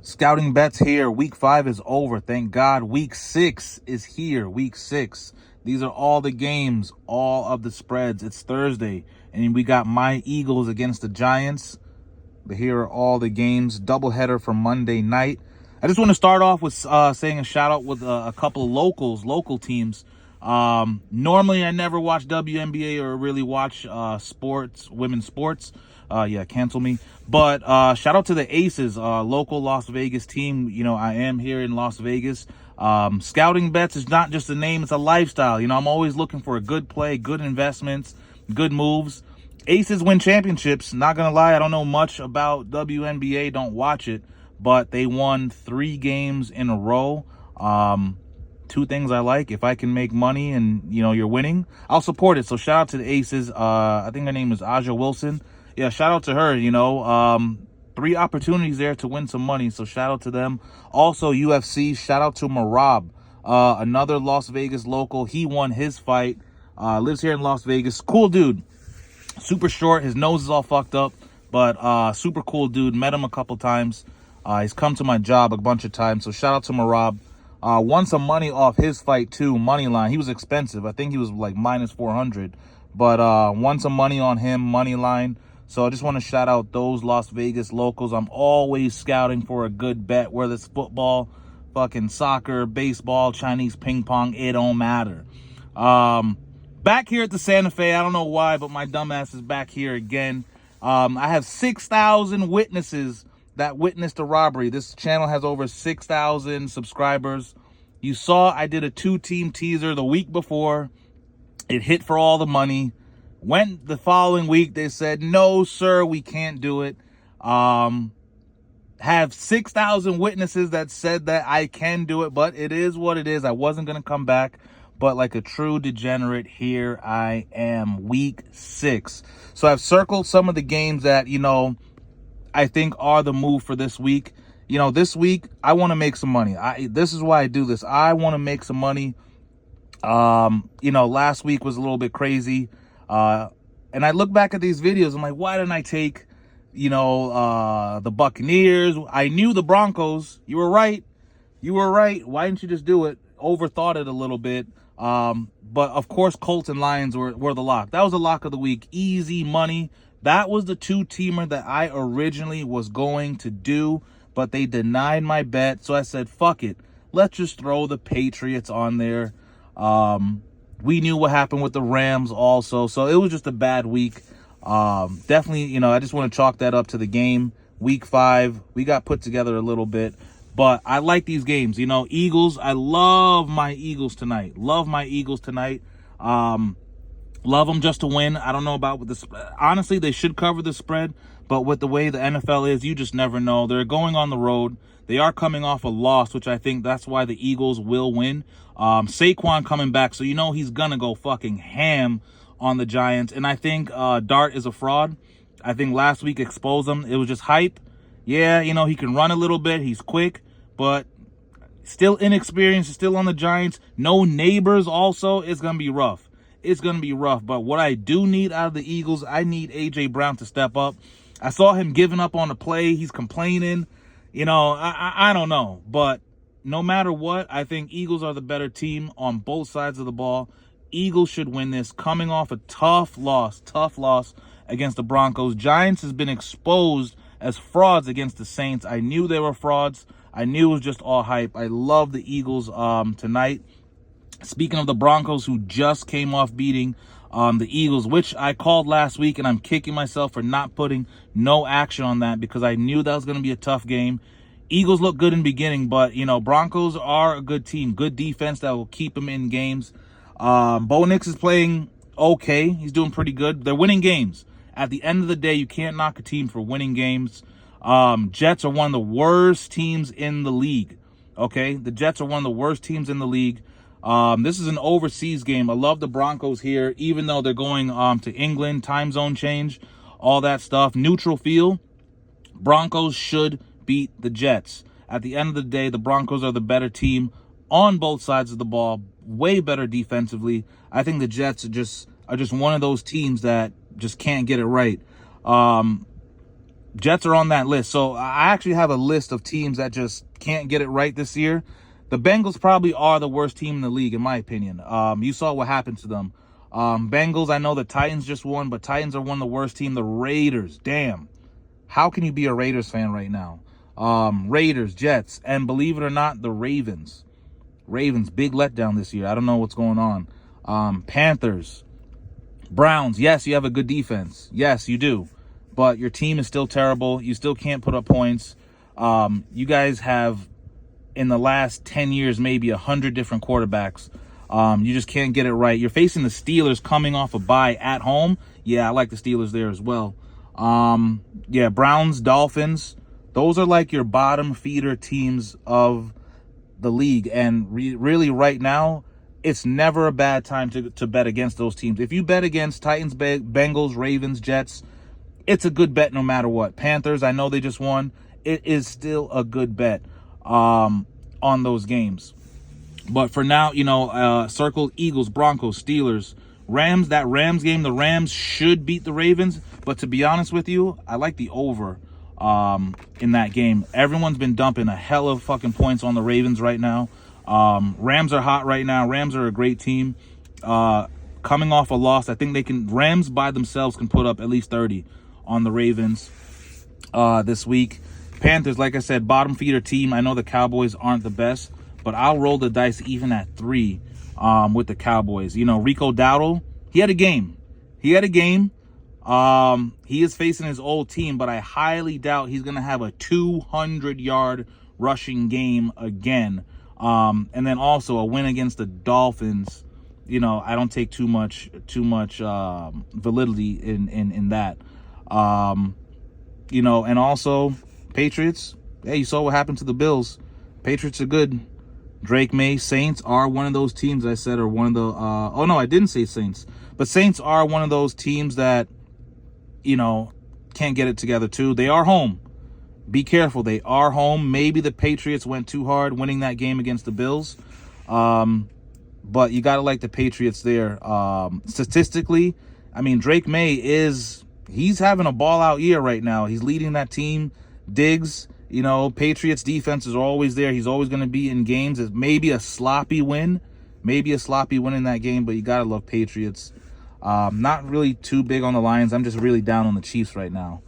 Scouting bets here. Week 5 is over. Thank God. Week 6 is here. Week 6. These are all the games, all of the spreads. It's Thursday, and we got my Eagles against the Giants. But here are all the games. Doubleheader for Monday night. I just want to start off with saying a shout out with a couple of local teams. Normally, I never watch WNBA or really watch sports, women's sports. Cancel me. But shout out to the Aces, local Las Vegas team. You know, I am here in Las Vegas. Scouting bets is not just a name, it's a lifestyle. You know, I'm always looking for a good play, good investments, good moves. Aces win championships. Not going to lie, I don't know much about WNBA. Don't watch it. But they won 3 games in a row. 2 things I like. If I can make money and, you know, you're winning, I'll support it. So shout out to the Aces. I think her name is Aja Wilson. Yeah, shout out to her, you know. 3 opportunities there to win some money. So shout out to them. Also, UFC, shout out to Marab, another Las Vegas local. He won his fight. Lives here in Las Vegas. Cool dude. Super short. His nose is all fucked up. But super cool dude. Met him a couple times. He's come to my job a bunch of times. So shout out to Marab. Won some money off his fight too. Money line. He was expensive. I think he was like minus 400. But won some money on him. Money line. So I just want to shout out those Las Vegas locals. I'm always scouting for a good bet, whether it's football, fucking soccer, baseball, Chinese ping pong. It don't matter. Back here at the Santa Fe. I don't know why, but my dumbass is back here again. I have 6,000 witnesses that witnessed a robbery. This channel has over 6,000 subscribers. You saw I did a 2-team teaser the week before. It hit for all the money. Went the following week, they said, no, sir, we can't do it. Have 6,000 witnesses that said that I can do it, but it is what it is. I wasn't going to come back, but like a true degenerate, here I am, week 6. So I've circled some of the games that, you know, I think are the move for this week. You know, this week, I want to make some money. This is why I do this. I want to make some money. You know, last week was a little bit crazy. And I look back at these videos, I'm like, why didn't I take, you know, the Buccaneers? I knew the Broncos. You were right. You were right. Why didn't you just do it? Overthought it a little bit. But of course, Colts and Lions were the lock. That was the lock of the week. Easy money. That was the 2-teamer that I originally was going to do, but they denied my bet. So I said, fuck it. Let's just throw the Patriots on there. We knew what happened with the Rams also. So it was just a bad week. Definitely, you know, I just want to chalk that up to the game. Week 5, we got put together a little bit. But I like these games. You know, Eagles, I love my Eagles tonight. Love my Eagles tonight. Love them just to win. I don't know about with the honestly, they should cover the spread. But with the way the NFL is, you just never know. They're going on the road. They are coming off a loss, which I think that's why the Eagles will win. Saquon coming back, so you know he's going to go fucking ham on the Giants. And I think Dart is a fraud. I think last week exposed him. It was just hype. Yeah, you know, he can run a little bit. He's quick, but still inexperienced, still on the Giants. No neighbors also. It's going to be rough. It's going to be rough. But what I do need out of the Eagles, I need A.J. Brown to step up. I saw him giving up on the play. He's complaining. You know, I don't know. But no matter what, I think Eagles are the better team on both sides of the ball. Eagles should win this. Coming off a tough loss against the Broncos. Giants has been exposed as frauds against the Saints. I knew they were frauds. I knew it was just all hype. I love the Eagles tonight. Speaking of the Broncos, who just came off beating the Eagles, which I called last week, and I'm kicking myself for not putting no action on that because I knew that was going to be a tough game. Eagles look good in the beginning, but, you know, Broncos are a good team, good defense that will keep them in games. Bo Nix is playing okay. He's doing pretty good. They're winning games. At the end of the day, you can't knock a team for winning games. Jets are one of the worst teams in the league, okay? The Jets are one of the worst teams in the league. This is an overseas game. I love the Broncos here, even though they're going to England, time zone change, all that stuff. Neutral field. Broncos should beat the Jets. At the end of the day, the Broncos are the better team on both sides of the ball, way better defensively. I think the Jets are just one of those teams that just can't get it right. Jets are on that list. So I actually have a list of teams that just can't get it right this year. The Bengals probably are the worst team in the league, in my opinion. You saw what happened to them. Bengals, I know the Titans just won, but Titans are one of the worst team. The Raiders, damn. How can you be a Raiders fan right now? Raiders, Jets, and believe it or not, the Ravens. Ravens, big letdown this year. I don't know what's going on. Panthers, Browns, yes, you have a good defense. Yes, you do. But your team is still terrible. You still can't put up points. You guys have, in the last 10 years, maybe 100 different quarterbacks. You just can't get it right. You're facing the Steelers coming off a bye at home. Yeah, I like the Steelers there as well. Yeah, Browns, Dolphins. Those are like your bottom feeder teams of the league. And really right now, it's never a bad time to bet against those teams. If you bet against Titans, Bengals, Ravens, Jets, it's a good bet no matter what. Panthers, I know they just won. It is still a good bet on those games. But for now, circle Eagles, Broncos, Steelers, Rams. That Rams game, the Rams should beat the Ravens. But to be honest with you, I like the over in that game. Everyone's been dumping a hell of fucking points on the Ravens right now. Rams are hot right now. Rams are a great team. Coming off a loss, I think Rams by themselves can put up at least 30 on the Ravens this week. Panthers, like I said, bottom feeder team. I know the Cowboys aren't the best, but I'll roll the dice even at 3 with the Cowboys. Rico Dowdle, he had a game. He is facing his old team, but I highly doubt he's going to have a 200-yard rushing game again. And then also a win against the Dolphins. I don't take too much validity in that. And also Patriots. Hey, you saw what happened to the Bills. Patriots are good. Drake May, Saints are one of those teams I said are one of the oh no, I didn't say Saints. But Saints are one of those teams that can't get it together too. They are home. Be careful. They are home. Maybe the Patriots went too hard winning that game against the Bills. But you got to like the Patriots there. Statistically, I mean, Drake May he's having a ball out year right now. He's leading that team. Diggs, Patriots defense is always there. He's always going to be in games. It's maybe a sloppy win in that game, but you got to love Patriots. Not really too big on the Lions. I'm just really down on the Chiefs right now.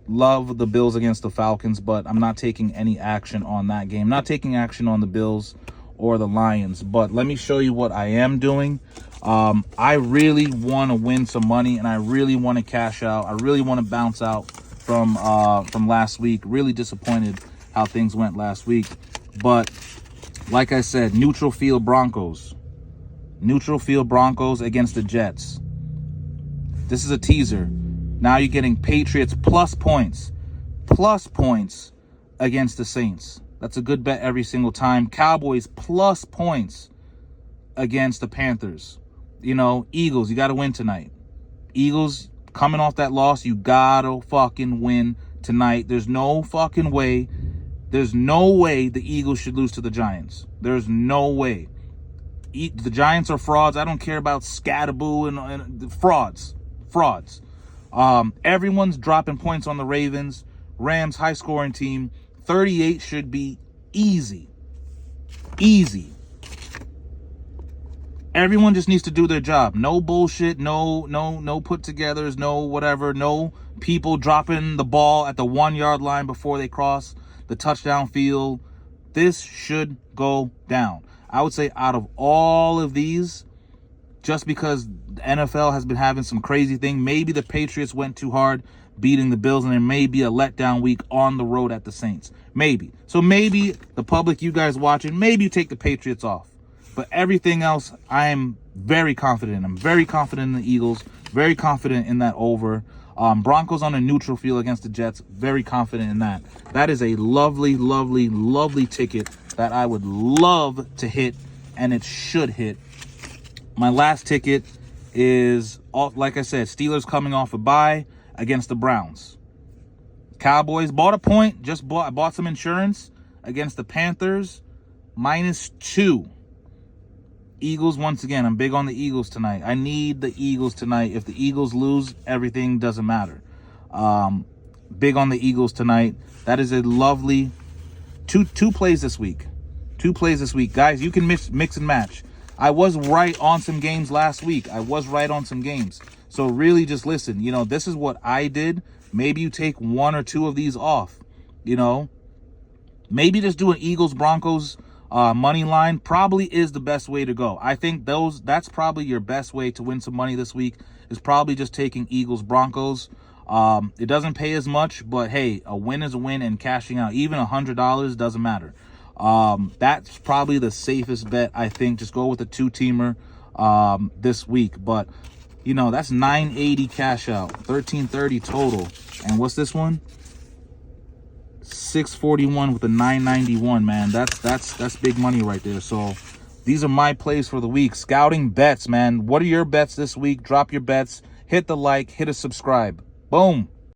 Love the Bills against the Falcons, but I'm not taking any action on that game. Not taking action on the Bills or the Lions. But let me show you what I am doing. I really want to win some money, and I really want to cash out. I really want to bounce out from last week. Really disappointed how things went last week. But like I said, neutral field Broncos. Neutral field Broncos against the Jets. This is a teaser. Now you're getting Patriots plus points against the Saints. That's a good bet every single time. Cowboys plus points against the Panthers. Eagles, you got to win tonight. Eagles coming off that loss, you got to fucking win tonight. There's no fucking way. There's no way the Eagles should lose to the Giants. There's no way. The Giants are frauds. I don't care about Scattaboo and frauds. Everyone's dropping points on the Ravens. Rams, high-scoring team. 38 should be easy. Everyone just needs to do their job. No bullshit. No put-togethers. No whatever. No people dropping the ball at the 1-yard line before they cross the touchdown field. This should go down. I would say out of all of these, just because the NFL has been having some crazy thing, maybe the Patriots went too hard beating the Bills, and there may be a letdown week on the road at the Saints. Maybe. So maybe the public, you guys watching, maybe you take the Patriots off. But everything else, I am very confident in. I'm very confident in the Eagles. Very confident in that over. Broncos on a neutral field against the Jets. Very confident in that. That is a lovely, lovely, lovely ticket that I would love to hit, and it should hit. My last ticket is, like I said, Steelers coming off a bye against the Browns. Cowboys bought a point. I bought some insurance against the Panthers. -2. Eagles, once again, I'm big on the Eagles tonight. I need the Eagles tonight. If the Eagles lose, everything doesn't matter. Big on the Eagles tonight. That is a lovely two plays this week. 2 plays this week. Guys, you can mix and match. I was right on some games last week. So really just listen. This is what I did. Maybe you take 1 or 2 of these off. Maybe just do an Eagles-Broncos money line probably is the best way to go. I think that's probably your best way to win some money this week, is probably just taking Eagles-Broncos. It doesn't pay as much, but hey, a win is a win, and cashing out even $100 doesn't matter. That's probably the safest bet, I think. Just go with a 2-teamer this week. But that's $980 cash out, $1330 total. And what's this one? $641 with a $991, man. That's big money right there. So these are my plays for the week. Scouting bets, man. What are your bets this week? Drop your bets. Hit the like, hit a subscribe. Boom.